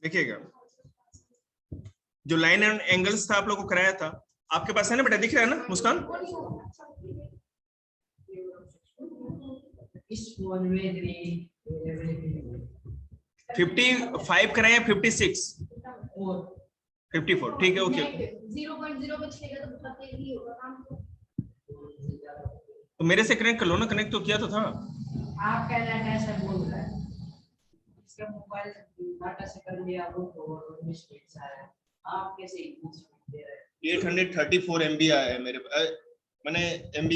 देखिएगा, जो line and angles था आप लोगों को कराया था, आपके पास है ना बेटा, दिख रहा है ना मुस्कान? इस फोन में 55 कराए, 56, 54, ठीक है, ओके। 0.0 बचेगा तो बहुत तेजी होगा काम। तो मेरे से कनेक्ट कर लो ना, कनेक्ट तो किया तो था। आप कहना कैसा बोल रहा है, इसका मोबाइल डाटा से कर लिया वो तो मिस्टेक आ रहा है, आप कैसे दे रहे हैं? 834 MB आया है मेरे मैंने MB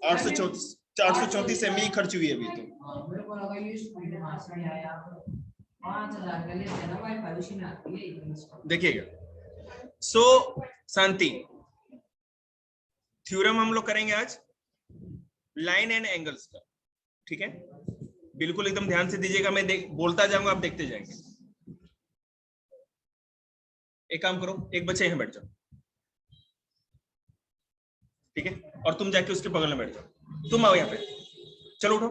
434 MB खर्च हुई है अभी तो। मेरे को लगा ये स्पीड वहां से आया, 5000 का लेते ना वाईफाई उसी में आती है। देखिएगा, सो शांति, थ्योरम हम लोग करेंगे आज लाइन एंड एंगल्स का, ठीक है? बिल्कुल एकदम ध्यान से दीजिएगा, मैं बोलता जाऊंगा, आप देखते जाएंगे। एक काम करो, एक बच्चे यहाँ बैठ जाओ, ठीक है? और तुम जाके उसके बगल में बैठ जाओ, तुम आओ यहाँ पे, चलो उठो।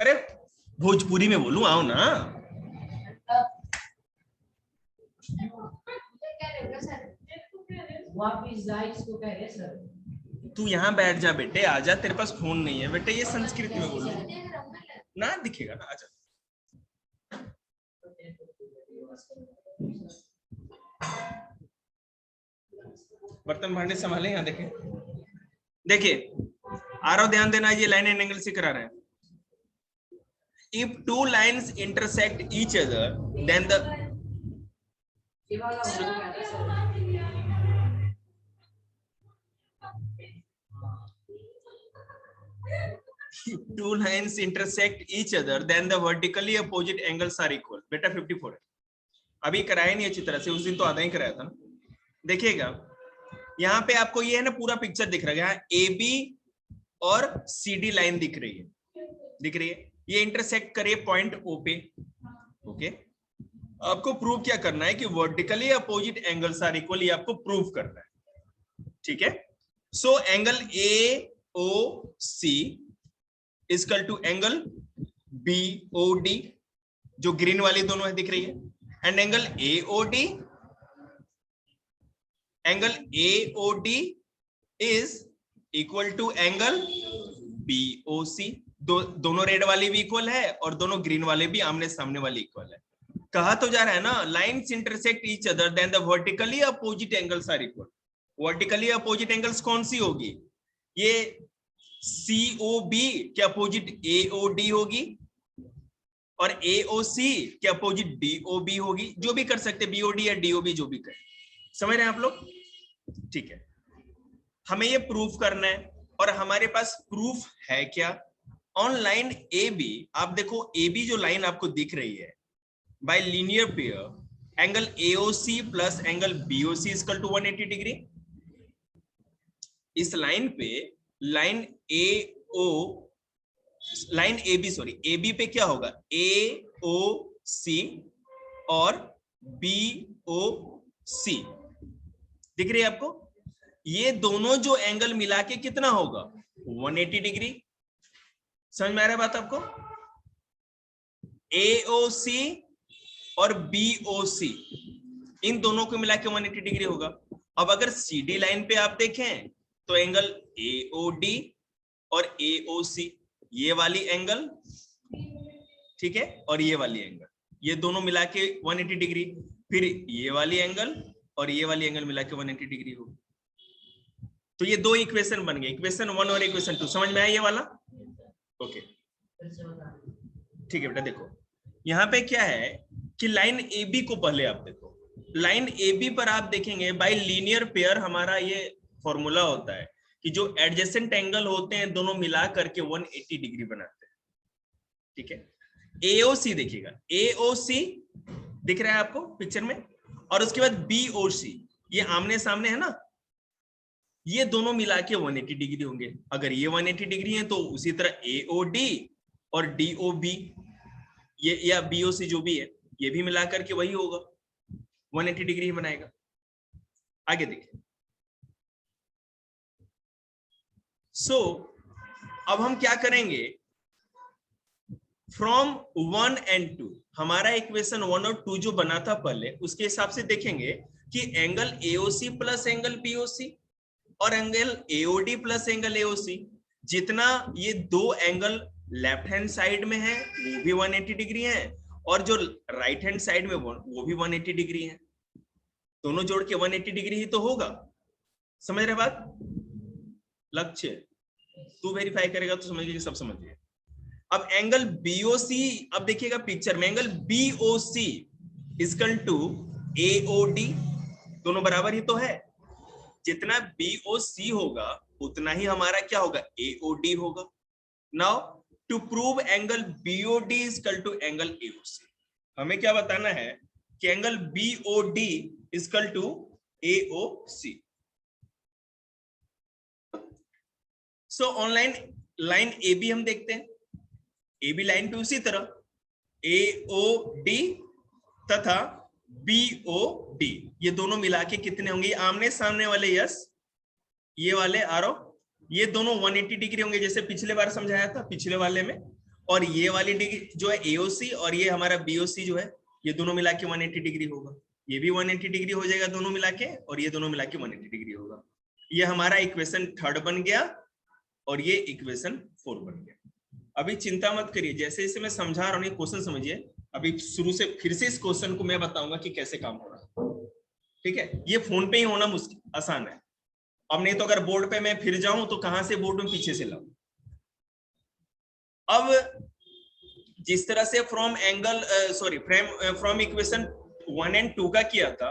अरे भोजपुरी में बोलूं, आओ ना। वापिस जाए इसको कह रहे सर। तू यहाँ बैठ जा बेटे, आजा, तेरे पास फोन नहीं है बेटे, ये संस्कृत में बोलो ना, दिखेगा ना, आजा। बर्तन भांडे संभाले, यहाँ देखें, देखिए आरो ध्यान देना, ये लाइन एंड एंगल से करा रहे हैं। If two lines intersect each other, then the two lines intersect each other, then the vertically opposite angles are equal. बेटा 54 है, अभी कराया नहीं अच्छी तरह से, उस दिन तो आधा ही कराया था ना। देखिएगा यहाँ पे आपको ये है ना पूरा पिक्चर दिख रहा है, यहाँ AB और CD लाइन दिख रही है, ये इंटरसेक्ट करे पॉइंट O पे, ओके? आपको प्रूव क्या करना है कि vertically opposite angles are equal, ये आपको प्रूव करना है, ठीक है? So angle AOC equal to angle BOD, जो ग्रीन वाली दोनों है दिख रही है, and angle AOD is equal to angle BOC। दोनों रेड वाली भी इक्वल है और दोनों ग्रीन वाले भी आमने सामने वाली इक्वल है। कहा तो जा रहा है ना, lines intersect each other then the vertically opposite angles are equal. Vertically opposite angles कौन सी होगी? ये COB के अपोजिट AOD होगी और AOC के अपोजिट DOB होगी, जो भी कर सकते, BOD या DOB जो भी करे, समझ रहे हैं आप लोग? ठीक है, हमें ये प्रूफ करना है और हमारे पास प्रूफ है क्या? ऑन लाइन AB, आप देखो AB जो लाइन आपको दिख रही है, by linear pair angle AOC plus angle BOC equal to 180 degree. इस लाइन पे लाइन AB पे क्या होगा? AOC और BOC दिख रही है आपको? ये दोनों जो एंगल मिला के कितना होगा? 180 डिग्री। समझ में आ रहा है बात आपको? AOC और BOC इन दोनों को मिला के 180 डिग्री होगा। अब अगर CD लाइन पे आप देखें तो एंगल AOD और AOC, ये वाली एंगल, ठीक है, और ये वाली एंगल, ये दोनों मिला के 180 डिग्री, फिर ये वाली एंगल और ये वाली एंगल मिला के 180 डिग्री होगी। तो ये दो इक्वेशन बन गए, इक्वेशन 1 और इक्वेशन 2। समझ में आया ये वाला? ओके, ठीक है बेटा। देखो यहाँ पे क्या है कि लाइन AB को पहले आप देखो, लाइन AB पर आप देखेंगे बाय लीनियर पेयर हमारा ये फॉर्मूला होता है कि जो एडजेसेंट एंगल होते हैं दोनों मिला करके 180 डिग्री बनाते हैं, ठीक है? AOC देखिएगा, AOC दिख रहा है आपको पिक्चर में, और उसके बाद BOC, ये आमने सामने है ना, ये दोनों मिला के 180 डिग्री होंगे। अगर ये 180 डिग्री है तो उसी तरह AOD और DOB, ये या BOC जो भी है, ये भी मिला करके वही होगा, 180 डिग्री ही बनाएगा। आगे देखिए। अब हम क्या करेंगे, फ्रॉम 1 and 2 हमारा इक्वेशन 1 और 2 जो बना था पहले, उसके हिसाब से देखेंगे कि angle AOC plus angle BOC और angle AOD plus angle AOC, जितना ये दो एंगल लेफ्ट हैंड साइड में है वो भी 180 डिग्री है, और जो राइट हैंड साइड में वो भी 180 डिग्री है। दोनों जोड़ के 180 डिग्री ही तो होगा। समझ रहे बात? लक्ष्य तू वेरीफाई करेगा तो समझ लीजिए, सब समझ गए। अब एंगल BOC, अब देखिएगा पिक्चर में, angle BOC equal to AOD, दोनों बराबर ही तो है। जितना BOC होगा उतना ही हमारा क्या होगा, AOD होगा। Now to prove angle BOD equal to angle AOC, हमें क्या बताना है कि angle BOD equal to AOC। So on line line AB हम देखते हैं, AB लाइन पे उसी तरह AOD तथा BOD, ये दोनों मिला के कितने होंगे, आमने सामने वाले, यस, ये वाले आरो, ये दोनों 180 डिग्री होंगे जैसे पिछले बार समझाया था पिछले वाले में। और ये वाली डिग्री जो है AOC और ये हमारा BOC जो है, ये दोनों मिला के 180 डिग्री होगा। ये भी 180 डिग्री हो जाएगा दोनों मिला के, और ये दोनों मिला के 180 डिग्री होगा। ये हमारा इक्वेशन 3 बन गया और ये इक्वेशन 4 बन गया। अभी चिंता मत करिए, जैसे जैसे मैं समझा रहा हूँ क्वेश्चन समझिए। अभी शुरू से फिर से इस क्वेश्चन को मैं बताऊंगा कि कैसे काम हो रहा है, ठीक है? ये फोन पे ही होना मुश्किल आसान है। अब नहीं तो अगर बोर्ड पे मैं फिर जाऊं तो कहां से बोर्ड में पीछे से लाऊं। अब जिस तरह से फ्रॉम इक्वेशन 1 and 2 का किया था,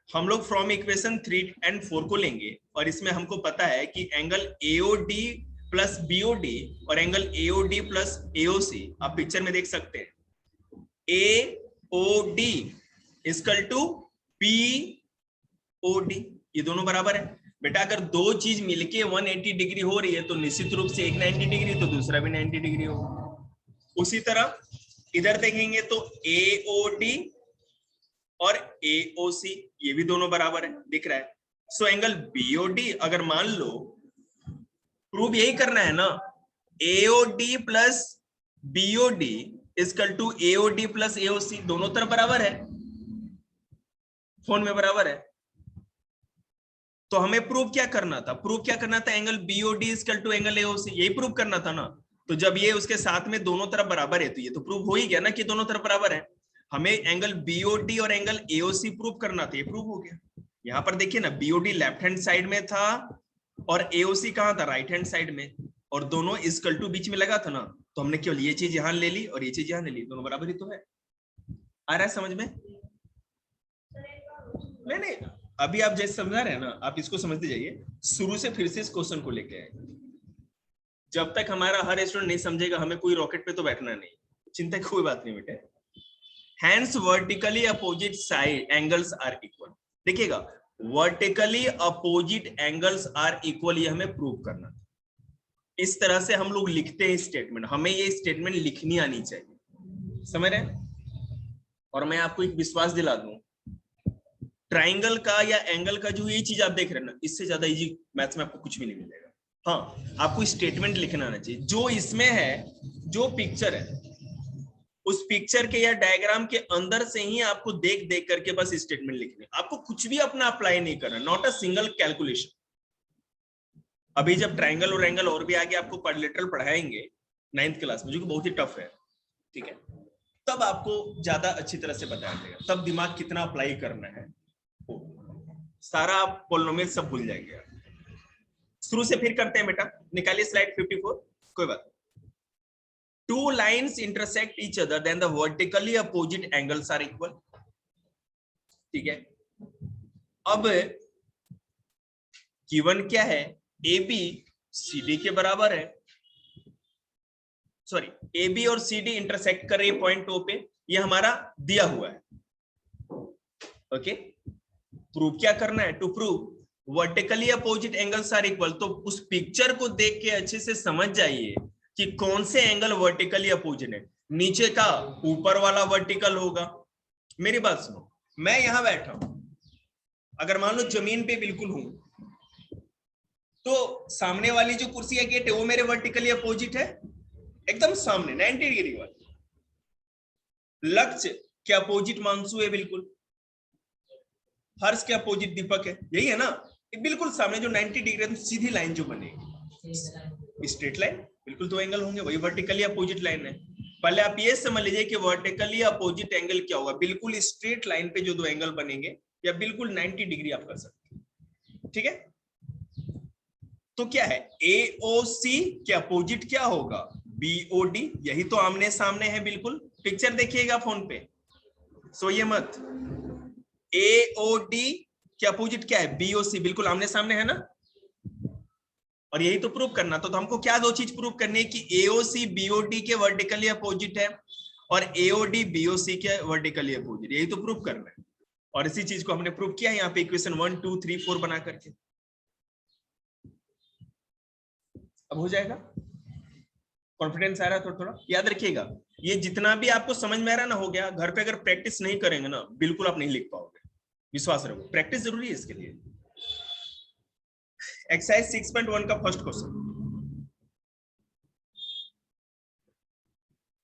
हम लोग फ्रॉम इक्वेशन 3 and 4 को लेंगे। और इसमें हमको पता है कि एंगल AOD प्लस BOD और एंगल AOD प्लस AOC, आप पिक्चर में देख सकते हैं, AOD इक्वल टू BOD, ये दोनों बराबर है। बेटा अगर दो चीज मिलके 180 डिग्री हो रही है तो निश्चित रूप से एक 90 डिग्री तो दूसरा भी 90 डिग्री होगा। उसी तरह इधर देखेंगे तो AOD और AOC, ये भी दोनों बराबर है, दिख रहा है। सो एंगल BOD, अगर मान लो प्रूव यही करना है ना, AOD plus BOD equal to AOD plus AOC, दोनों तरफ बराबर है, फोन में बराबर है। तो हमें प्रूव क्या करना था, angle BOD equal to angle AOC, यही प्रूव करना था ना। तो जब ये उसके साथ में दोनों तरफ बराबर है तो ये तो प्रूव हो ही गया ना कि दोनों तरफ बराबर है। हमें एंगल BOD और एंगल AOC प्रूव करना था, ये प्रूव हो गया। यहाँ पर देखिए ना, BOD लेफ्ट हैंड साइड में था और AOC कहाँ था, राइट हैंड साइड में, और दोनों इक्वल टू बीच में लगा था ना, तो हमने केवल ये चीज यहाँ ले ली और ये चीज यहाँ ले ली, दोनों बराबर ही तो है। आ रहा है समझ में? नहीं, अभी आप जैसे समझा रहे हैं ना, आप इसको समझते जाइए, शुरू से फिर से इस क्वेश्चन को लेके आए। जब तक हमारा हर स्टूडेंट नहीं समझेगा, हमें कोई रॉकेट पे तो बैठना नहीं, चिंता की कोई बात नहीं बेटे। Hence vertically opposite side angles are equal, देखिएगा vertically opposite angles are equal, ये हमें प्रूव करना। इस तरह से हम लोग लिखते हैं स्टेटमेंट, हमें ये स्टेटमेंट लिखनी आनी चाहिए, समझ रहे हैं? और मैं आपको एक विश्वास दिला दूं, ट्राइंगल का या एंगल का जो ये चीज आप देख रहे हैं ना, इससे ज्यादा इजी मैथ्स में आपको कुछ भी नहीं मिलेगा। हाँ, आपको स्टेटमेंट लिखना आना चाहिए। जो इसमें है, जो पिक्चर है, उस पिक्चर के या डायग्राम के अंदर से ही आपको देख देख करके बस स्टेटमेंट लिखनी, आपको कुछ भी अपना अप्लाई नहीं करना, नॉट अ सिंगल कैलकुलेशन। अभी जब ट्राइंगल और एंगल और भी आगे आपको क्वाड्रिलेटरल पढ़ाएंगे 9th क्लास में, जो कि बहुत ही टफ है, ठीक है, तब आपको ज्यादा अच्छी तरह से बताया जाएगा, तब दिमाग कितना अप्लाई करना है सारा आप पॉलिनोमियल सब भूल जाएंगे। शुरू से फिर करते हैं बेटा, निकालिए स्लाइड 54, कोई बात। Two lines intersect each other then the vertically opposite angles are equal, ठीक है। अब गिवन क्या है, AB CD के बराबर है, सॉरी AB और CD इंटरसेक्ट कर रही है पॉइंट O पे, ये हमारा दिया हुआ है, ओके। प्रूव क्या करना है, to prove vertically opposite angles are equal. तो उस पिक्चर को देख के अच्छे से समझ जाइए कि कौन से एंगल वर्टिकली अपोजिट है। नीचे का ऊपर वाला वर्टिकल होगा। मेरी बात सुनो, मैं यहां बैठा हूं, अगर मान लो जमीन पे बिल्कुल हूं, तो सामने वाली जो कुर्सी है गेट है वो मेरे वर्टिकली अपोजिट है, एकदम सामने 90 डिग्री वाली। लक्ष्य के अपोजिट मानसू है, बिल्कुल हर्ष के अपोजिट दीपक है, यही है ना, बिल्कुल सामने जो 90 डिग्री है, तो सीधी लाइन जो बनेगी स्ट्रेट लाइन, बिल्कुल दो एंगल होंगे, वही वर्टिकली अपोजिट लाइन है। पहले आप ये समझ लीजिए कि वर्टिकली अपोजिट एंगल क्या होगा, बिल्कुल स्ट्रेट लाइन पे जो दो एंगल बनेंगे, या बिल्कुल 90 डिग्री आप कर सकते हैं, ठीक है। तो क्या है, AOC के अपोजिट क्या होगा, BOD, यही तो आमने सामने है, बिल्कुल पिक्चर देखिएगा फोन पे, सोइए मत। AOD के अपोजिट क्या है, BOC, बिल्कुल आमने सामने है ना, और यही तो प्रूव करना। तो हमको क्या दो चीज प्रूव करनी है कि AOC BOD के वर्टिकली अपोजिट है और AOD BOC के वर्टिकली अपोजिट, यही तो प्रूव करना है। और इसी चीज को हमने प्रूव किया है यहाँ पे इक्वेशन 1 2 3 4 बना करके। अब हो जाएगा, कॉन्फिडेंस आ रहा है थोड़ा थोड़ा, याद रखिएगा ये जितना भी आपको समझ में आ रहा है ना, हो गया। घर पे अगर प्रैक्टिस नहीं करेंगे ना, बिल्कुल आप नहीं लिख पाओगे, विश्वास रखो, प्रैक्टिस जरूरी है इसके लिए। एक्सरसाइज 6.1 का फर्स्ट क्वेश्चन,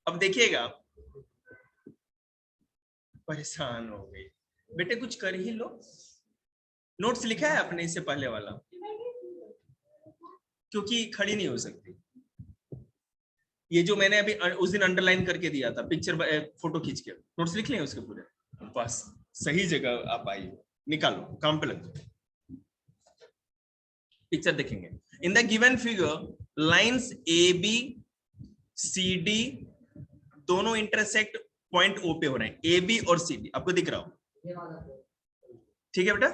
अब देखिएगा, परेशान हो गई बेटे, कुछ कर ही लो। नोट्स लिखा है आपने इससे पहले वाला, क्योंकि खड़ी नहीं हो सकती। ये जो मैंने अभी उस दिन अंडरलाइन करके दिया था, पिक्चर फोटो खींच के, नोट्स लिख लें उसके पूरे, बस सही जगह आप आई, निकालो, काम पे लग जाओ। पिक्चर देखेंगे, in the given figure lines AB CD दोनों इंटरसेक्ट पॉइंट O पे हो रहे हैं, AB और CD आपको दिख रहा हो, ठीक है बेटा,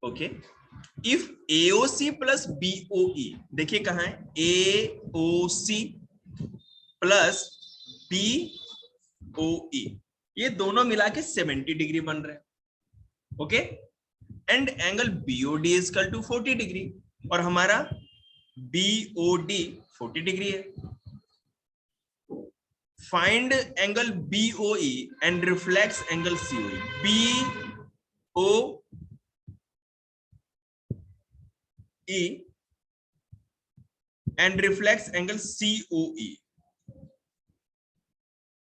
okay. If AOC plus BOE, देखिए कहां है, AOC प्लस BOE, ये दोनों मिला के 70 डिग्री बन रहे हैं, okay. And angle BOD is equal to 40 degree, और हमारा BOD 40 डिग्री है। Find angle BOE and reflex angle COE, BOE and reflex angle COE,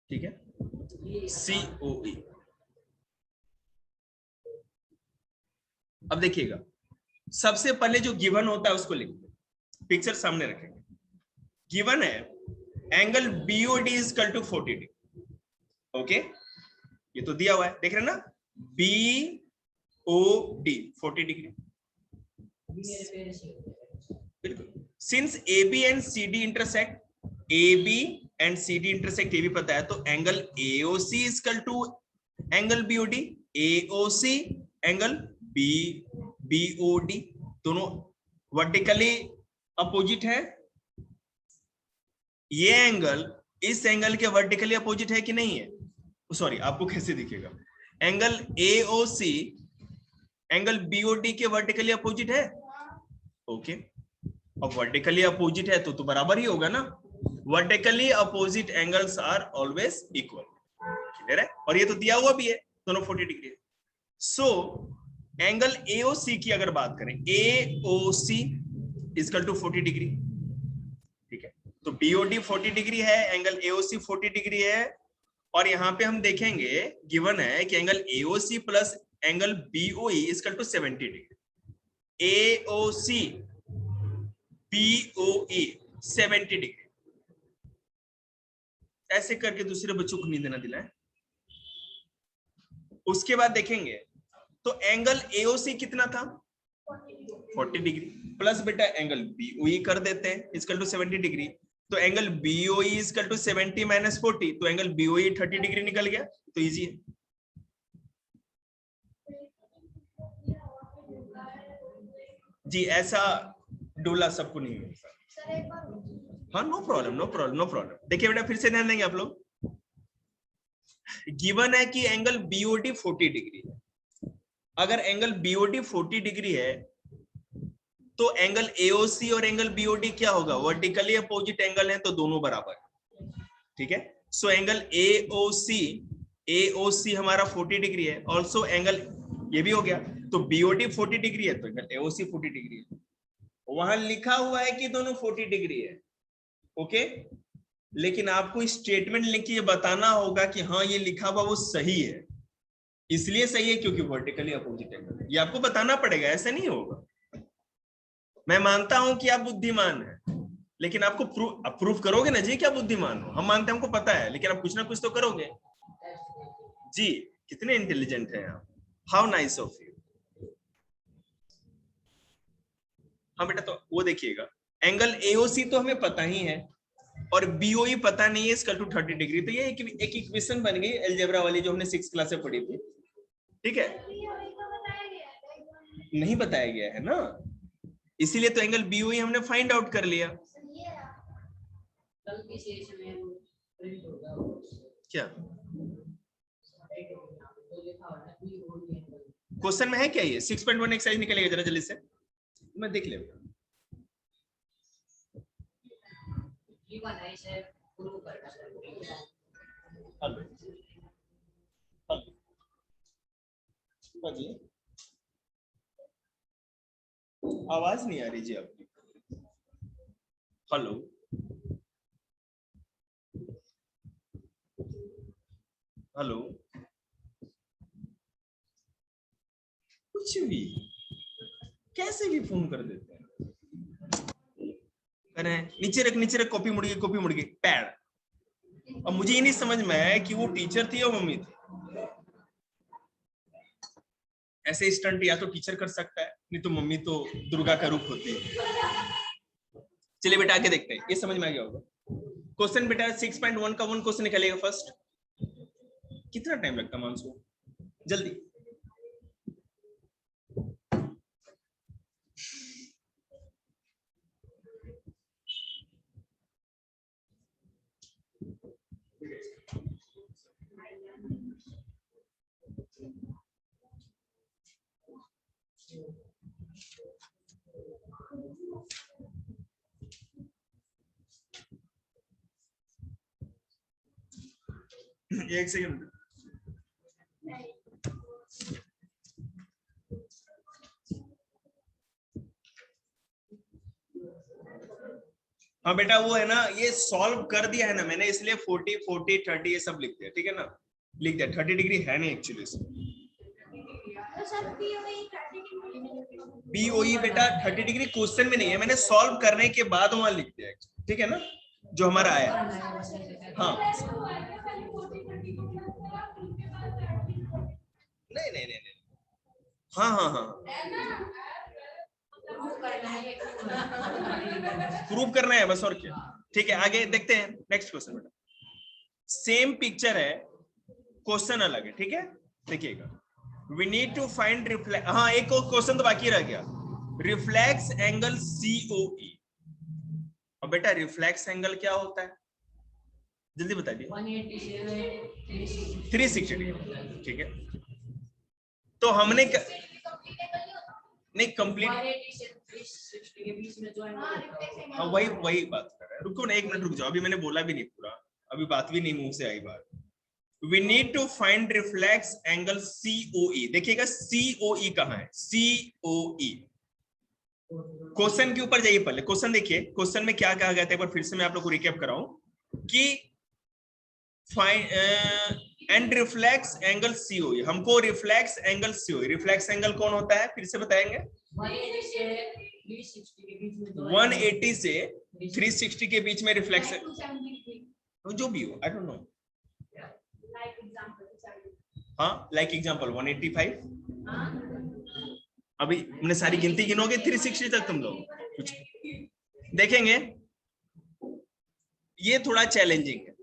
ठीक है, COE। अब देखिएगा, सबसे पहले जो गिवन होता है उसको लिखते, पिक्चर सामने रखेंगे। गिवन है angle BOD is equal to 40 degree, okay, ये तो दिया हुआ है, देख रहे हैं ना, BOD 40 डिग्री, बिल्कुल। Since AB and CD intersect, AB and CD intersect, ये भी पता है, तो angle AOC is equal to angle BOD, AOC angle BOD, दोनों वर्टिकली अपोजिट है। ये एंगल इस एंगल के वर्टिकली अपोजिट है कि नहीं है, सॉरी आपको कैसे दिखेगा, एंगल AOC एंगल BOD के वर्टिकली अपोजिट है, ओके। अब वर्टिकली अपोजिट है तो बराबर ही होगा ना, vertically opposite angles are always equal, clear है। और ये तो दिया हुआ भी है, दोनों 40 डिग्री है। सो एंगल AOC की अगर बात करें, AOC इक्वल टू 40 डिग्री, ठीक है, तो BOD 40 डिग्री है, एंगल AOC 40 डिग्री है, और यहां पे हम देखेंगे गिवन है कि angle AOC plus angle BOE equal to 70 degree, AOC BOE 70 degree, ऐसे करके दूसरे बच्चों को नहीं देना दिलाए। उसके बाद देखेंगे तो एंगल AOC कितना था, 40 डिग्री, प्लस बेटा एंगल BOE कर देते हैं इक्वल टू 70 डिग्री, तो angle BOE equal to 70 minus 40, तो एंगल BOE 30 डिग्री निकल गया, तो इजी है। जी ऐसा डोला सबको नहीं मिलता, हाँ, no problem no problem no problem. देखिए बेटा फिर से ध्यान देंगे आप लोग, गिवन है कि एंगल BOD 40 डिग्री है, अगर एंगल BOD 40 डिग्री है तो एंगल AOC और एंगल BOD क्या होगा, वर्टिकली अपोजिट एंगल है, तो दोनों बराबर, ठीक है। सो एंगल AOC हमारा 40 डिग्री है, ऑल्सो एंगल ये भी हो गया, तो BOD 40 डिग्री है तो एंगल AOC 40 डिग्री है, वहां लिखा हुआ है कि दोनों 40 डिग्री है, ओके। लेकिन आपको स्टेटमेंट लिख के ये बताना होगा कि हाँ ये लिखा हुआ वो सही है, इसलिए सही है क्योंकि वर्टिकली अपोजिट एंगल, ये आपको बताना पड़ेगा, ऐसा नहीं होगा। मैं मानता हूं कि आप बुद्धिमान हैं, लेकिन आपको प्रूफ करोगे ना जी कि आप बुद्धिमान हो। हम मानते हैं हमको पता है, लेकिन आप कुछ ना कुछ तो करोगे। जी कितने इंटेलिजेंट हैं आप, हाउ नाइस ऑफ यू। हाँ बेटा, तो वो देखिएगा, एंगल एओसी तो हमें पता ही है और बीओई पता नहीं है, इसका 30 डिग्री। तो ये एक इक्वेशन बन गई अलजेब्रा वाली जो हमने 6th क्लास में पढ़ी थी, ठीक है। नहीं बताया गया है ना, इसीलिए तो एंगल बीओई हमने फाइंड आउट कर लिया। कल के सेशन में प्रिंट होगा क्या तो लिखा हुआ है बीओई क्वेश्चन में है क्या? ये 6.1 एक्सरसाइज निकलेगा, जरा जल्दी से मैं देख लेता। आवाज नहीं आ रही जी आपकी। हेलो हेलो, कुछ भी कैसे भी फोन कर देते हैं। अरे नीचे रख, कॉपी मुड़ गई पैड। अब मुझे ये नहीं समझ में आया कि वो टीचर थी या मम्मी थी। ऐसे स्टंट या तो टीचर कर सकता है, नहीं तो मम्मी तो दुर्गा का रूप होती है। चलिए बेटा आगे देखते हैं, ये समझ में आ गया होगा। क्वेश्चन बेटा 6.1 का 1 क्वेश्चन निकलेगा फर्स्ट। कितना टाइम लगता है मानसू, जल्दी। एक सेकंड। हाँ बेटा वो है ना, ये सॉल्व कर दिया है ना मैंने, इसलिए 40 40 30 ये सब लिख दिया, ठीक है ना। लिख दिया 30 डिग्री है नहीं एक्चुअली इसमें। बीओई बेटा 30 डिग्री क्वेश्चन में नहीं है, मैंने सॉल्व करने के बाद वहां लिख दिया, ठीक है ना, जो हमारा आया। हाँ नहीं, हाँ प्रूव करना है बस, और क्या। ठीक है आगे देखते हैं नेक्स्ट क्वेश्चन बेटा। सेम पिक्चर है, क्वेश्चन अलग है, ठीक है। देखिएगा, we need to find reflect, हाँ एक क्वेश्चन तो बाकी रह गया, रिफ्लेक्स एंगल सीओई। और बेटा रिफ्लेक्स एंगल क्या होता है, जल्दी बता दिए। 360 डिग्री, ठीक है। तो हमने नहीं कंप्लीट, हाँ वही बात कर रहे हैं। रुको ना 1 मिनट रुक जाओ, अभी मैंने बोला भी नहीं पूरा, अभी बात भी नहीं मुंह से आई बात। We need to find reflex angle COE। देखिएगा COE कहाँ है, COE। क्वेश्चन के ऊपर जाइए पहले, क्वेश्चन देखिए, क्वेश्चन में क्या कहा गया था, एक बार फिर से मैं आप लोग को रिकैप कराऊं कि find and reflex angle COE। हमको reflex angle COE, reflex angle कौन होता है फिर से बताएंगे। 180 से 360 के बीच में रिफ्लेक्स, जो भी हो, आई डोंट नो। हाँ लाइक एग्जांपल 185। अभी हमने सारी गिनती गिनोगे 360 तक तुम लोग कुछ देखेंगे, ये थोड़ा चैलेंजिंग है।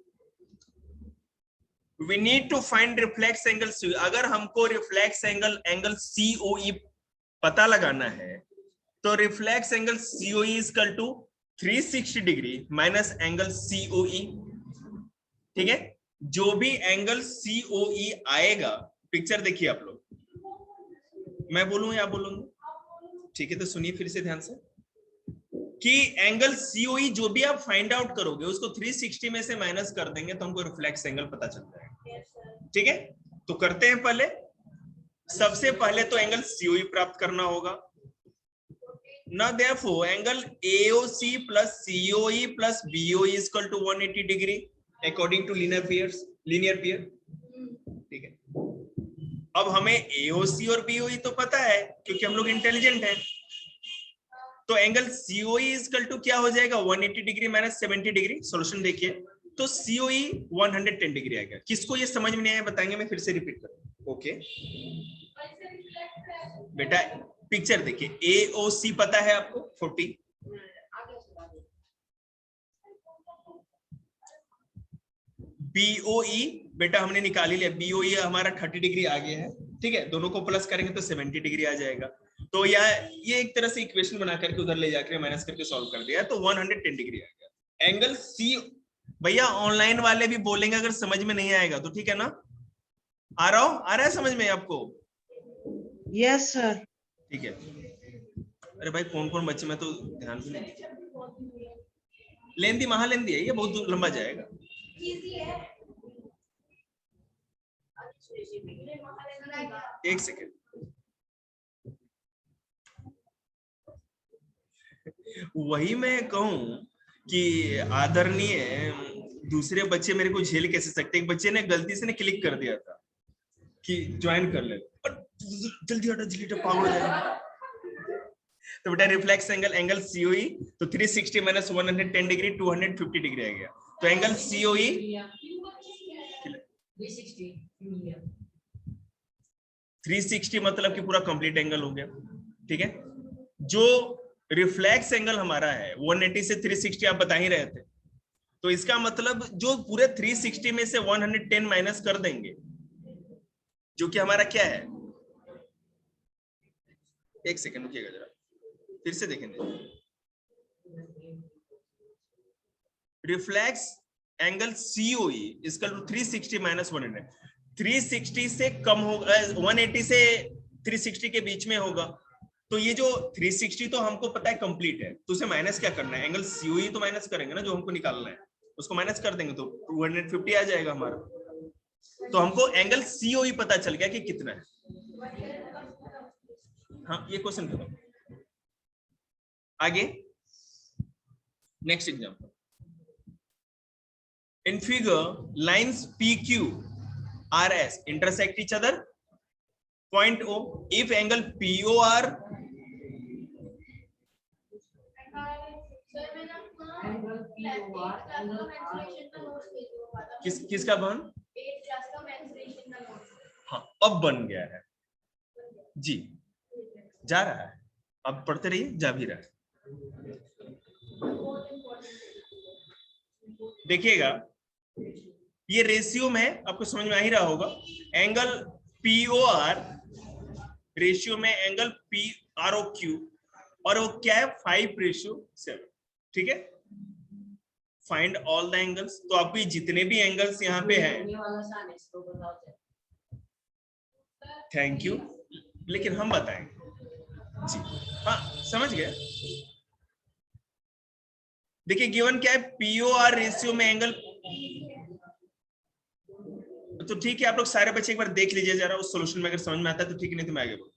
We need to find reflex angle COE। अगर हमको रिफ्लेक्स एंगल COE पता लगाना है तो reflex angle COE is equal to 360 degree minus angle COE, ठीक है। जो भी एंगल COE आएगा, पिक्चर देखिए आप लोग, मैं बोलूं या बोलूंगा, ठीक है। तो सुनिए फिर से ध्यान से कि एंगल COE जो भी आप फाइंड आउट करोगे उसको 360 में से माइनस कर देंगे तो हमको रिफ्लेक्स एंगल पता चल जाएगा, ठीक है। तो करते हैं पहले, सबसे पहले तो एंगल COE प्राप्त करना होगा। Now therefore angle AOC plus COE plus BOE is equal to 180 degree according to linear pair. ठीक है, अब हमें AOC और BOE तो पता है क्योंकि हम लोग इंटेलिजेंट हैं, तो angle COE is equal to क्या हो जाएगा 180 डिग्री माइनस 70 डिग्री। सॉल्यूशन देखिए, तो COE 110 डिग्री आएगा। किसको ये समझ में नहीं आया बताएंगे, मैं फिर से रिपीट करूं। ओके बेटा पिक्चर देखिए, AOC पता है आपको 40, BOE बेटा हमने निकाल ही लिया, BOE हमारा 30 डिग्री आगे है, ठीक है, दोनों को प्लस करेंगे तो 70 डिग्री आ जाएगा। तो ये एक तरह से इक्वेशन बना करके उधर ले जाकर माइनस करके सॉल्व कर दिया, तो 110 डिग्री आ गया। एंगल C, भैया ऑनलाइन वाले भी बोलेंगे अगर समझ में नहीं आएगा तो, ठीक है ना? आ रहा है समझ में आपको? Yes sir. ठीक है। अरे भाई कौन कौन बच्चे, मैं तो ध्यान से नहीं, लेंदी महालेंदी है ये, बहुत लंबा जाएगा। एक सेकेंड, वही मैं कहूं कि आदरणीय दूसरे बच्चे मेरे को झेल कैसे सकते। एक बच्चे ने गलती से क्लिक कर दिया था कि ज्वाइन कर ले, जल्दी हटा जल्दी हटा, पागल हो जाएगा। तो बेटा रिफ्लेक्स एंगल COE तो 360 माइनस 110 डिग्री 250 डिग्री आ गया। तो एंगल COE 360 मतलब कि पूरा कंप्लीट एंगल हो गया, ठीक है। जो रिफ्लेक्स एंगल हमारा है 180 से 360 आप बता ही रहे थे, तो इसका मतलब जो पूरे 360 में से 110 माइनस कर देंगे, जो कि हमारा क्या है, एक सेकंड रुकिएगा जरा, फिर से देखेंगे। रिफ्लेक्स एंगल COE इसका 360 माइनस 100, 360 से कम होगा, 180 से 360 के बीच में होगा। तो ये जो 360 तो हमको पता है कंप्लीट है, तो उसे माइनस क्या करना है, एंगल COE तो माइनस करेंगे ना, जो हमको निकालना है उसको माइनस कर देंगे तो 250 आ जाएगा हमारा। तो हमको एंगल COE पता चल गया कि कितना है। हाँ ये क्वेश्चन करो आगे। Next example, in figure lines PQ RS intersect each other point O if angle POR किसका बन, हाँ अब बन गया है जी, जा रहा है, अब पढ़ते रहिए, जा भी रहा है। देखिएगा ये रेशियो में आपको समझ में आ ही रहा होगा, एंगल POR रेशियो में एंगल PROQ, और वो क्या है 5:7, ठीक है। फाइंड ऑल द एंगल्स, तो आपको जितने भी एंगल्स यहाँ पे हैं, थैंक यू, लेकिन हम बताएंगे जी, हाँ समझ गए। देखिए गिवन क्या है, POR रेशियो में एंगल, तो ठीक है आप लोग सारे बच्चे एक बार देख लीजिए जरा उस सॉल्यूशन में, अगर समझ में आता है तो ठीक, नहीं तो मैं आगे बोलूं।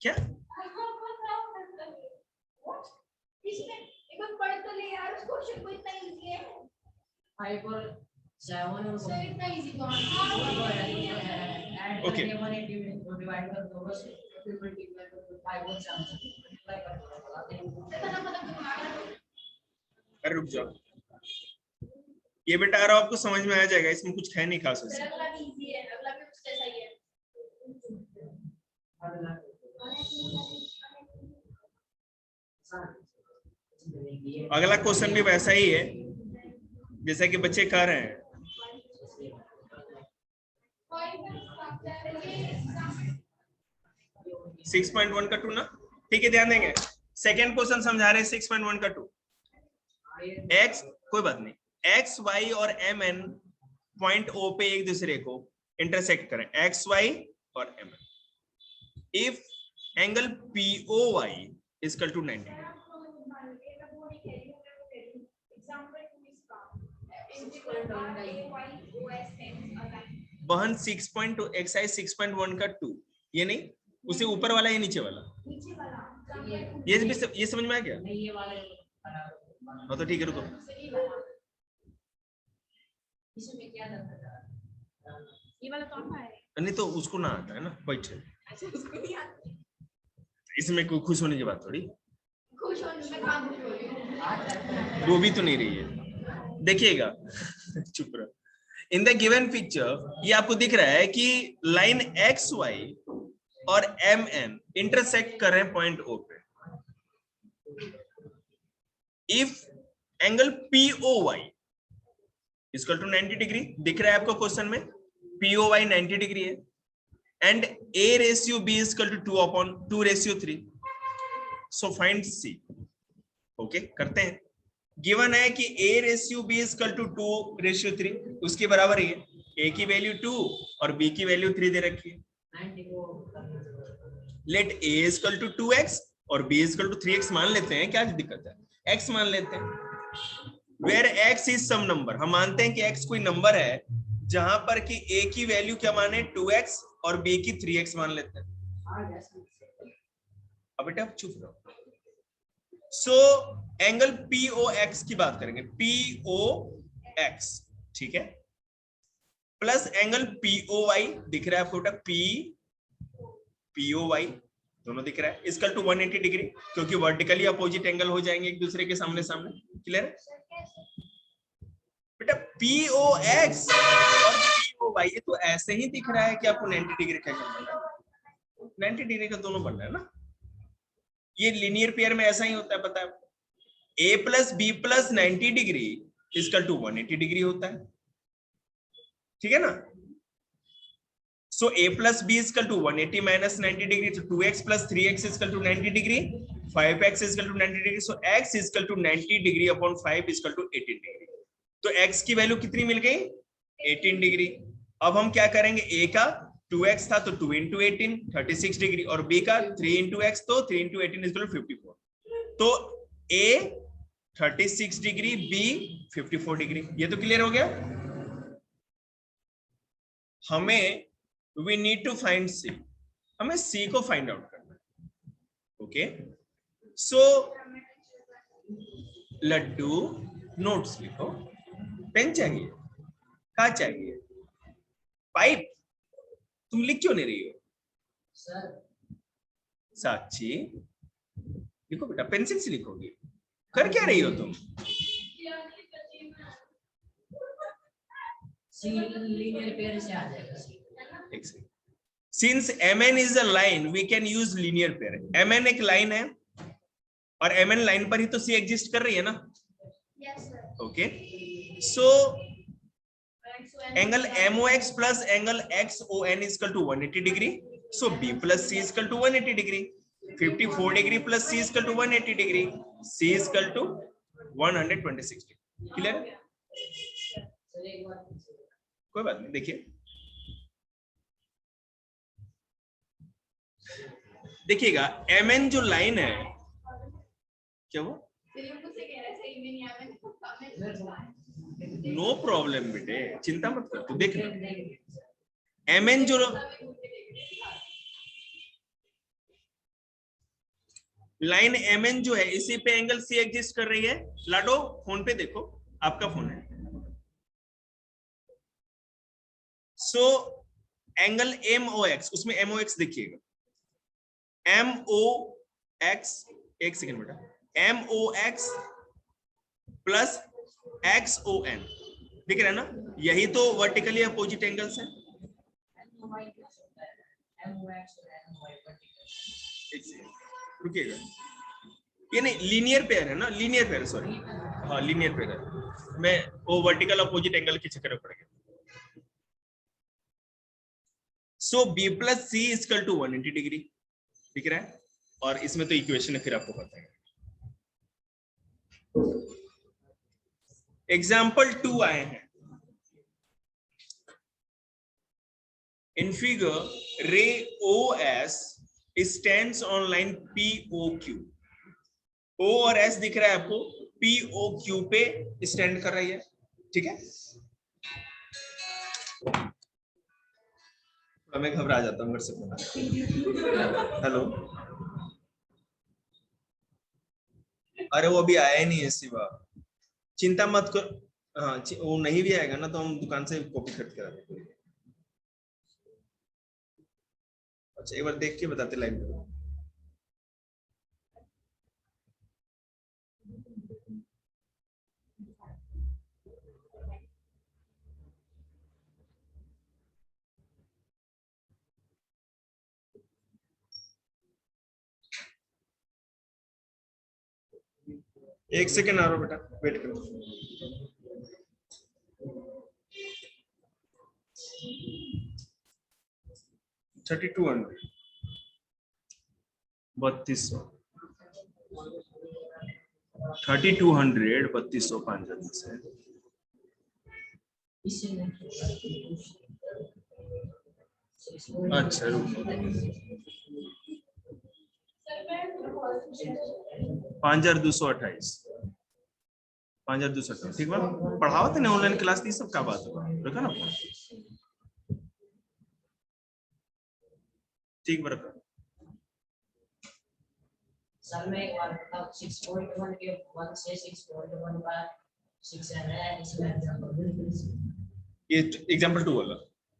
क्या ओके अरे रुक जाओ, ये बेटा आ रहा आपको समझ में आ जाएगा, इसमें कुछ है नहीं खास वैसे। अगला क्वेश्चन भी वैसा ही है जैसा कि बच्चे कह रहे हैं। सिक्स 6.1 का 2 ना, ठीक है ध्यान देंगे। सेकेंड क्वेश्चन समझा रहे हैं 6.1 का 2, x कोई बात नहीं, x y और mn पॉइंट O पे एक दूसरे को इंटरसेक्ट करें, x y और mn, if angle POY is equal to 90 बहन 6.2 xi 6.1 का 2, ये नहीं उसे ऊपर वाला या नीचे वाला? नीचे वाला ये समझ में आ गया? नहीं ये वाले हाँ तो ठीक है, रुको। इसमें क्या था? ये वाला कौन है? नहीं तो उसको ना आता है ना, बैठे। अच्छा उसको नहीं आता। इसमें कोई खुश होने की बात थोड़ी, खुश होने में कहाँ खुश हो रही हूँ? वो भी तो नहीं रही है। देखिएगा चुप रहो। इन द गिवन पिक्चर ये आपको दिख रहा है कि लाइन एक्स वाई और एम एन इंटरसेक्ट कर रहे हैं पॉइंट ओ पे। If angle P O Y equal to 90 degree, दिख रहा है आपको क्वेश्चन में, पी ओ वाई 90 डिग्री है, and a ratio b equal to 2/2/3, so find c। Okay करते हैं। गिवन है कि a ratio b equal to 2/3, उसके बराबर है a की वैल्यू 2 और b की वैल्यू 3 दे रखी है। 90 को late a equal to 2x और b इक्वल टू 3x मान लेते हैं, क्या दिक्कत है, x मान लेते हैं। Where x is some number, हम मानते हैं कि x कोई नंबर है जहां पर कि a की वैल्यू क्या माने 2x और b की 3x मान लेते हैं। अब बेटा आप चुप रहो। सो एंगल POX की बात करेंगे, POX, ठीक है, प्लस एंगल POY दिख रहा है आपको बेटा, POY दोनों दिख रहा है, इक्वल टू 180 डिग्री, क्योंकि वर्टिकली अपोजिट एंगल हो जाएंगे एक दूसरे के सामने सामने। क्लियर है बेटा? POX और POY ये तो ऐसे ही दिख रहा है कि आपको 90 डिग्री का बनना है, 90 डिग्री का दोनों बनना है ना। ये लीनियर पेयर में ऐसा ही होता है, पता है, a plus B plus 90 degree equal to 180 degree होता है, ठीक है ना। So a plus B equal to 180 minus 90 degree, तो 2x plus 3x equal to 90 degree, 5x equal to 90 degree, so x equal to 90 degree upon 5 equal to 18 degree. तो x की value कितनी मिल गई? 18 डिग्री। अब हम क्या करेंगे, a का 2x था तो 2 into 18 36 डिग्री, और b का 3 into x तो 3 into 18 इक्वल टू 54। तो a 36 डिग्री, b 54 डिग्री। ये तो क्लियर हो गया। हमें we need to find c, हमें c को फाइंड आउट करना है। ओके, सो लड्डू नोट्स लिखो। पेन चाहिए? कहाँ चाहिए? पाइप? तुम लिख क्यों नहीं रही हो? सर साक्षी लिखो बेटा, पेंसिल से लिखोगी, कर क्या रही हो तुम? सी लीनियर पेयर से आ जाएगा सी। Since MN is a line, we can use linear pair. MN एक लाइन है और MN लाइन पर ही तो C एग्जिस्ट कर रही है ना। Yes sir. Okay, so angle MOX plus angle XON equal to 180 degree, so B plus C equal to 180 degree, 54 degree plus C equal to 180 degree, C equal to 126 degree. Clear है? Sir एक बार कोई बात नहीं, देखिए देखिएगा, MN जो line है, क्या वो मुझसे कह रहे सही में नहीं आया, मैंने खुद सामने नो प्रॉब्लम बेटे, चिंता मत कर, तू देख MN जो लाइन MN जो है इसी पे एंगल C एग्जिस्ट कर रही है। लाडो फोन पे देखो, आपका फोन है। सो एंगल MOX, उसमें MOX देखिएगा, MOX, एक सेकेंड बेटा, MOX प्लस XON दिख रहा है ना, यही तो वर्टिकली अपोजिट एंगल्स हैं। रुकिएगा, ये नहीं लीनियर पेयर है ना, लीनियर पेयर, सॉरी, हाँ लीनियर पेयर है, मैं वो वर्टिकल अपोजिट एंगल के चक्कर में पड़ गया। So B plus C equal to 180 degree दिख रहा है, और इसमें तो इक्वेशन है, फिर आपको पता है। एग्जाम्पल 2 आए हैं। इन फिगर रे OS stands on line POQ, O और S दिख रहा है आपको, POQ पे स्टैंड कर रही है, ठीक है। मैं घबरा जाता हूँ घर से पता। हेलो, अरे वो अभी आया ही नहीं है शिवा, चिंता मत कर। हाँ वो नहीं भी आएगा ना तो हम दुकान से कॉपी खरीद कर आएंगे। अच्छा एक बार देख के बताते लाइव में। एक सेकेंड आ रहा हूँ बेटा, वेट करो। थर्टी 3200 3200 5,000 से। अच्छा रुको, 5,228 5,228 ठीक बात। पढ़ाओ थे ना ऑनलाइन क्लास थी, सब का बात हुआ रखा ना ठीक बरका। सर मैं एक बार बताऊं 6.1 के 1 से 6.1 का 6 है इसमें एग्जांपल ये एग्जांपल 2 वाला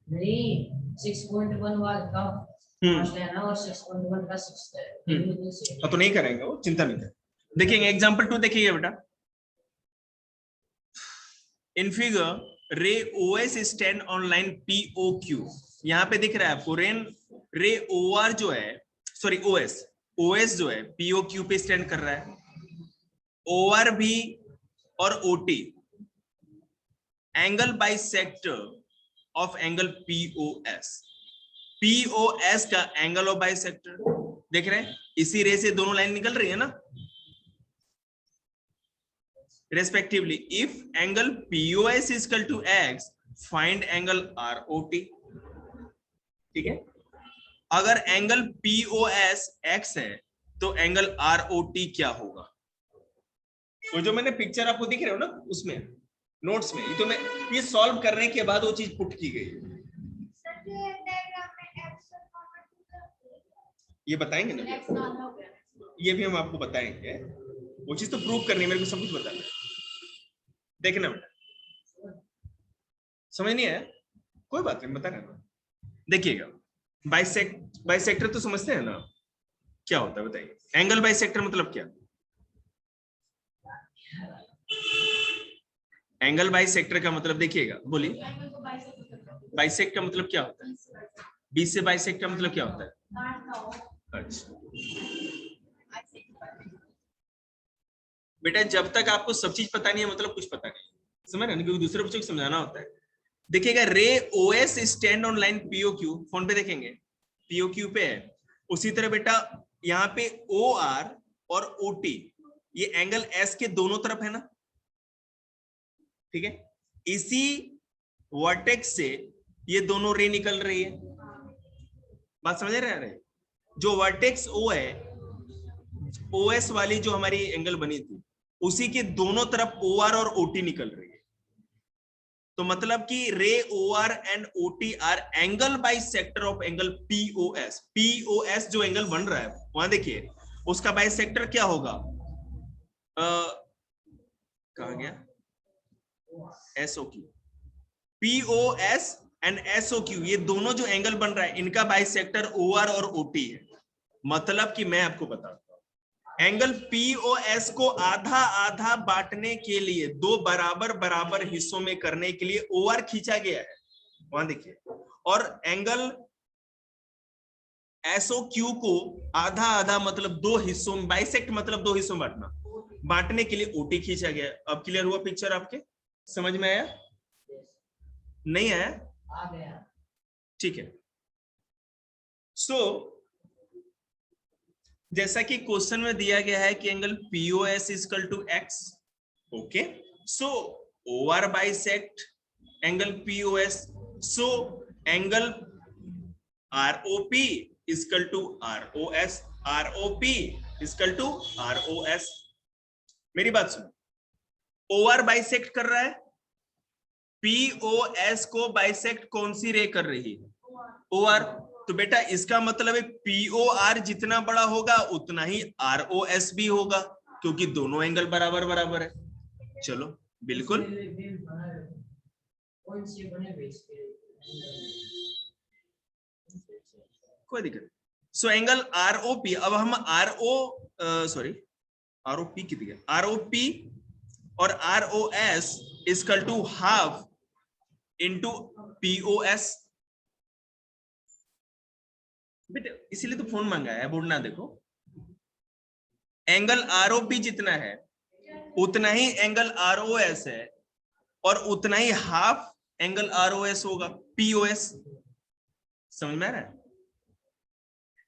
नहीं 6.1 वाला का फर्स्ट है ना और 6.1 का 6 है। तो नहीं करेंगे वो, चिंता नहीं करें। देखिए एग्जांपल 2 देखिए बेटा, इन फिगर रे ओएस स्टैंड ऑनलाइन पीओक्यू, यहाँ पे दिख रहा है आपको रे ओआर जो है, सॉरी ओएस जो है पीओक्यू पे स्टैंड कर रहा है, ओआर भी और OT angle bisector of angle POS. POS का एंगल ऑफ बाइसेक्टर देख रहे हैं, इसी रे से दोनों लाइन निकल रही है ना respectively. If angle POS is equal to x, find angle ROT. ठीक है, अगर एंगल POS x है तो एंगल ROT क्या होगा? तो जो मैंने पिक्चर आपको दिख रहे हो ना उसमें नोट्स में, तो मैं ये सॉल्व करने के बाद वो चीज पुट की गई। ये बताएंगे ना, ये भी हम आपको बताएंगे, वो चीज तो प्रूव करनी है, मेरे को सब कुछ बताना है। देखना बेटा, समझ नहीं आया कोई बात नहीं, बता रहे हैं। देखिएगा बाइसेक्टर तो समझते हैं ना क्या होता है, बताइए एंगल बाइसेक्टर मतलब क्या? एंगल बाइसेक्टर का मतलब देखिएगा, बोलिए बाइसेक्ट का मतलब क्या होता है? बीच से बाइसेक्ट का मतलब क्या होता है? अच्छा बेटा जब तक आपको सब चीज पता नहीं है मतलब कुछ पता नहीं, समझ रहे ना, क्योंकि दूसरे बच्चों को समझाना होता है। देखिएगा ray OS stand on line POQ, phone पे देखेंगे पीओक्यू पे है, उसी तरह बेटा यहाँ पे ओ आर और ओटी ये एंगल एस के दोनों तरफ है ना, ठीक है, इसी वर्टेक्स से ये दोनों रे निकल रही है, बात समझ रहे हैं? जो वर्टेक्स ओ है, ओएस वाली जो हमारी एंगल बनी थी उसी के दोनों तरफ ओआर और ओटी निकल रही है, तो मतलब कि रे OR and OT R angle bisector of angle POS. POS जो एंगल बन रहा है वहां देखिए उसका बाइसेक्टर क्या होगा, कहा गया एसओक्यू। पीओएस एंड एसओक्यू ये दोनों जो एंगल बन रहा है इनका बाइसेक्टर ओआर और ओटी है, मतलब कि मैं आपको बताता हूं एंगल पीओएस को आधा आधा बांटने के लिए, दो बराबर बराबर हिस्सों में करने के लिए ओआर खींचा गया है, वहां देखिए, और एंगल एसओक्यू को आधा आधा मतलब दो हिस्सों में, बाइसेक्ट मतलब दो हिस्सों में बांटना, बांटने के लिए ओटी खींचा गया। अब क्लियर हुआ पिक्चर, आपके समझ में आया? नहीं आया? आ गया। ठीक है। सो जैसा कि क्वेश्चन में दिया गया है कि angle POS is equal to X, okay, so OR bisect angle POS, so angle ROP is equal to ROS, ROP is equal to ROS. मेरी बात सुनो, ओआर बाइसेक्ट कर रहा है, पीओएस को बाइसेक्ट कौन सी रे कर रही है? O R. तो बेटा इसका मतलब है पीओ आर जितना बड़ा होगा उतना ही आर ओ एस भी होगा, क्योंकि दोनों एंगल बराबर बराबर है। चलो बिल्कुल, कौन से बने हुए इसके? कोई दिक्कत। So angle R O P, अब हम R O sorry R O P कितनी है, आर ओ पी और R O S equal to half into P O S. बेटे इसीलिए तो फोन मंगाया है, बोर्ड ना देखो। एंगल आर ओ पी जितना है उतना ही एंगल आर ओ एस है, और उतना ही half angle R O S होगा, पीओएस। समझ में आ रहा है?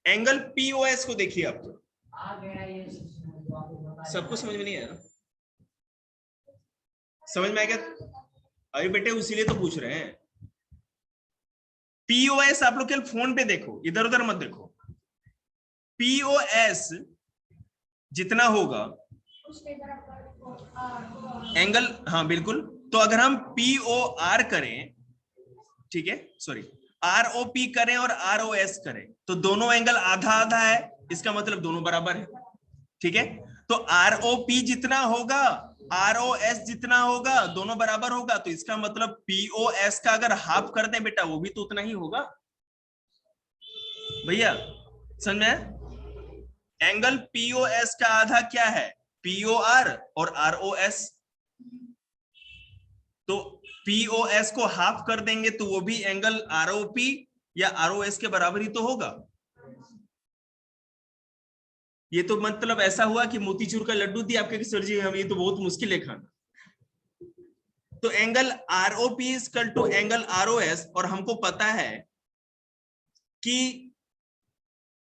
एंगल पीओएस को देखिए आप, तो आ गया ये जो आपको बता सबको समझ में नहीं आया? समझ में आ गया? अरे बेटे उसीलिए तो पूछ रहे हैं। पीओएस आप लोग केवल फोन पे देखो, इधर उधर मत देखो। पीओएस जितना होगा एंगल, हाँ बिल्कुल। तो अगर हम पीओआर करें, ठीक है, सॉरी आरओपी करें और आरओएस करें, तो दोनों एंगल आधा आधा है, इसका मतलब दोनों बराबर है। ठीक है, तो आरओपी जितना होगा आरओएस जितना होगा दोनों बराबर होगा, तो इसका मतलब पीओएस का अगर हाफ कर दें बेटा वो भी तो उतना ही होगा। भैया समझ में? एंगल पीओएस का आधा क्या है, पीओआर और आरओएस। तो पीओएस को हाफ कर देंगे तो वो भी एंगल आरओपी या आरओएस के बराबर ही तो होगा। ये तो मतलब ऐसा हुआ कि मोतीचूर का लड्डू दिया आपके सर जी, हम ये तो बहुत मुश्किल है खाना। तो angle ROP equal to angle ROS, और हमको पता है कि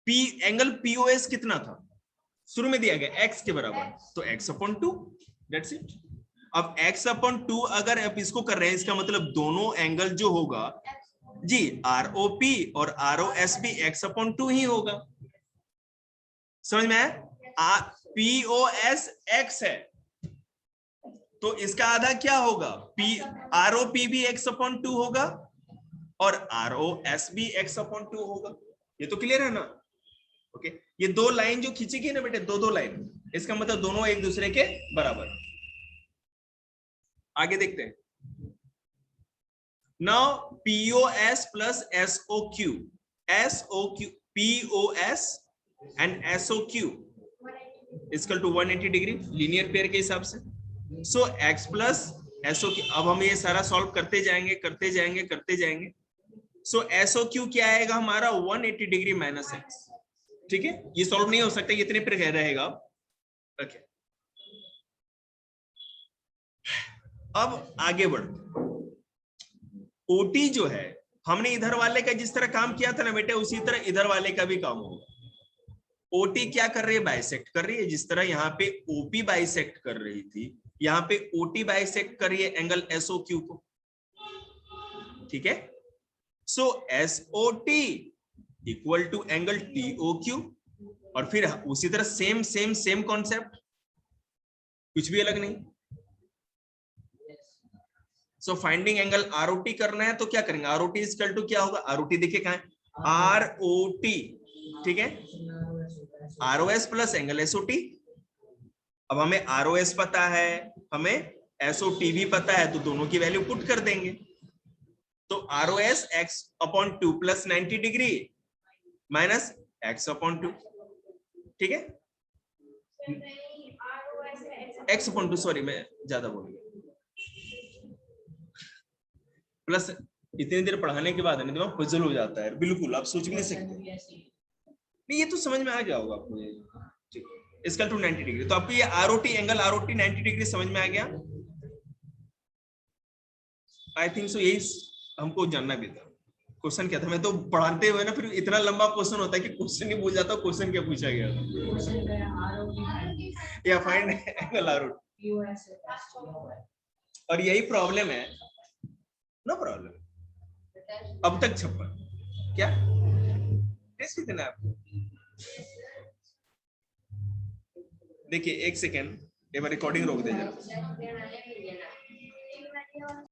पी एंगल पीओएस कितना था, शुरू में दिया गया एक्स के बराबर, तो एक्स अपॉन 2, दैट्स इट। अब x अपॉन 2 अगर आप इसको कर रहे हैं, इसका मतलब दोनों एंगल जो होगा जी ROP और ROS भी x अपॉन 2 ही होगा। समझ में आया? POS x है तो इसका आधा क्या होगा, ROP भी x अपॉन 2 होगा और ROS भी x अपॉन 2 होगा। ये तो क्लियर है ना? ओके, ये दो लाइन जो खींचेगी ना बेटे, दो लाइन, इसका मतलब दोनों एक दूसरे के बराबर। आगे देखते हैं। Now POS plus SOQ, POS and SOQ equal to 180 degree linear pair के हिसाब से। सो x प्लस SOQ, अब हम ये सारा सॉल्व करते जाएंगे करते जाएंगे करते जाएंगे। सो SOQ क्या आएगा हमारा, 180 डिग्री माइनस x। ठीक है, ये सॉल्व नहीं हो सकता, इतने पर रहेगा। ओके, अब आगे बढ़। ओटी जो है, हमने इधर वाले का जिस तरह काम किया था ना बेटे, उसी तरह इधर वाले का भी काम होगा। ओटी क्या कर रही है, बाइसेक्ट कर रही है। जिस तरह यहाँ पे ओपी बाइसेक्ट कर रही थी, यहाँ पे ओटी बाइसेक्ट कर रही है एंगल एसओक्यू को। ठीक है, सो एसओटी इक्वल टू एंगल टीओक्यू, और फिर उसी तरह सेम सेम सेम कॉन्सेप्ट, कुछ भी अलग नहीं। सो फाइंडिंग एंगल आरओटी करना है तो क्या करेंगे, आरओटी इक्वल टू क्या होगा, आरओटी देखिए कहां है, आरओटी, ठीक है, आरओएस प्लस एंगल एसओटी। अब हमें आरओएस पता है, हमें एसओटी भी पता है, तो दोनों की वैल्यू पुट कर देंगे। तो ROS x upon 2 plus 90 degree minus x upon 2, ठीक है, एक्स अपॉन 2, सॉरी मैं ज्यादा बोल गया, प्लस इतनी देर पढ़ाने के बाद दिमाग पजल हो जाता है, बिल्कुल आप सोच भी नहीं सकते। नहीं ये तो समझ में आ गया होगा आपको, ठीक है, इसका टू 90 डिग्री। तो आपको ये आरओटी एंगल आरओटी 90 डिग्री समझ में आ गया? आई थिंक सो, यही हमको जानना भी था। क्वेश्चन क्या था, मैं तो पढ़ाते हुए ना फिर इतना लंबा क्वेश्चन होता है कि क्वेश्चन ही भूल जाता, क्वेश्चन क्या पूछा गया था। या फाइंड एंगल आरओटी, और यही प्रॉब्लम है। नो प्रॉब्लम, अब तक 56 क्या टेस्ट कितना आपको, देखिए एक सेकेंड, एक बार रिकॉर्डिंग रोक दे जरा।